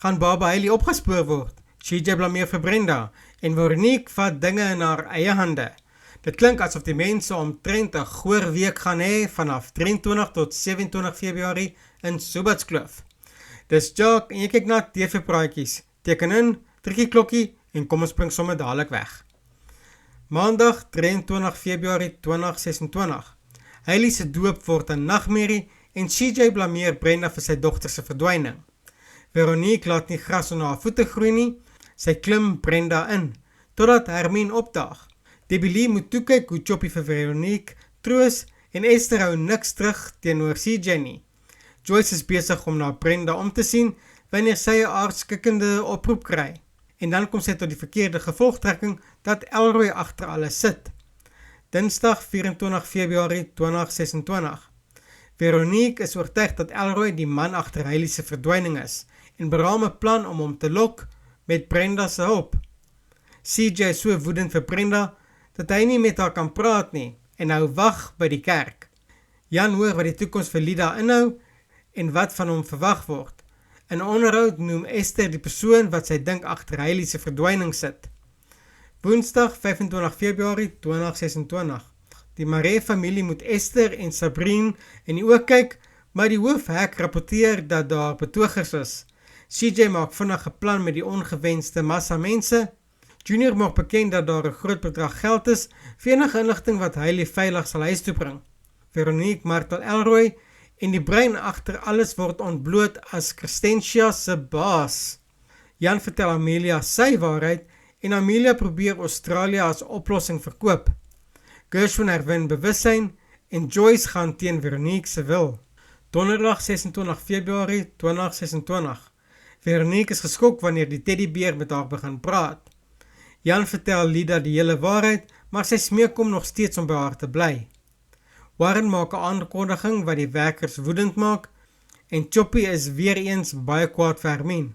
gaan Baba Hailey opgespoor word. CJ blameer vir Brenda en Veronique vat dinge in haar eie hande. Dit klink asof die mense omtrent 'n goeie week gaan hê vanaf 23 tot 27 Februarie in Subatskloof. Dis Jock en jy kyk na TV-praatjies. Teken in, drukkie klokkie en kom ons spring sommer dadelik weg. Maandag 23 Februarie 2026. Hailey se doop word 'n nagmerrie en CJ blameer Brenda vir sy dogter se verdwyning. Veronique laat nie gras onder haar voete groei nie. Sy klim Brenda in, totdat Hermine opdaag. Debbie Lee moet toekyk hoe Choppy vir Veronique troos en Esther hou niks terug teenoor CJ nie. Joyce is besig om na Brenda om te sien wanneer sy 'n aardskikkende oproep kry. En dan kom sy tot die verkeerde gevolgtrekking dat Elroy agter alles sit. Dinsdag 24 Februarie 2026. Veronique is oortuig dat Elroy die man agter Hailey se verdwyning is en beraam 'n plan om hom te lok met Brenda se hulp. CJ is so woedend vir Brenda dat hy nie met haar kan praat nie en hou wag by die kerk. Jan hoor wat die toekoms vir Lida inhou en wat van hom verwag word. In 'n onderhoud noem Esther die persoon wat sy dink agter Hailey se verdwyning sit. Woensdag 25 Februarie 2026. Die Maree familie moet Esther en Sabrine in die oog kyk, maar die hoofhek rapporteer dat daar betogers is. CJ maak vinnig 'n plan met die ongewenste massa mense. Junior maak bekend dat daar 'n groot bedrag geld is vir enige inligting wat Hailey veilig sal huis toe bring. Veronique martel Elroy en die brein agter alles word ontbloot as Christentia se baas. Jan vertel Amelia sy waarheid en Amelia probeer Australië as oplossing verkoop. Gershwin herwin bewussyn en Joyce gaan teen Veronique se wil. Donderdag 26 Februarie 2026. Veronique is geskok wanneer die teddybeer met haar begin praat. Jan vertel Lida die hele waarheid, maar sy smeek hom nog steeds om by haar te bly. Warren maak 'n aankondiging wat die werkers woedend maak en Choppy is weer eens baie kwaad vir Hermine.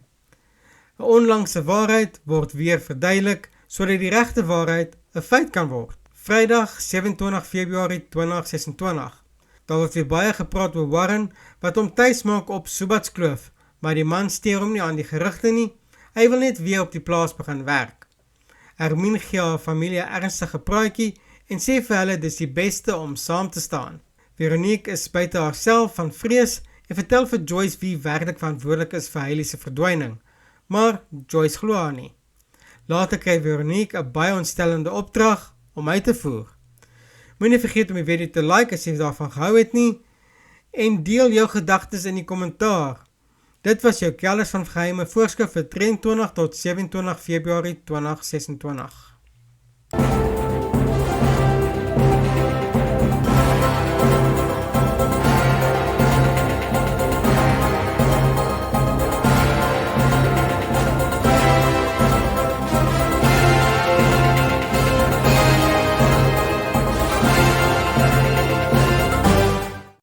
'n Onlangse waarheid word weer verduidelik sodat die regte waarheid 'n feit kan word. Vrydag 27 Februarie 2026. Daar word weer baie gepraat oor Warren wat hom tuis maak op Subatskloof, maar die man steur hom nie aan die gerugte nie. Hy wil net weer op die plaas begin werk. Hermine gee haar familie 'n ernstige praatjie en sê vir hulle dis die beste om saam te staan. Veronique is buite haarself van vrees en vertel vir Joyce wie werklik verantwoordelik is vir Hailey se verdwyning, maar Joyce glo haar nie. Later kry Veronique 'n baie ontstellende opdrag om uit te voer. Moenie vergeet om die video te like as jy daarvan gehou het nie en deel jou gedagtes in die kommentaar. Dit was jou Kellers van Geheime voorskrif vir 23 tot 27 Februarie 2026.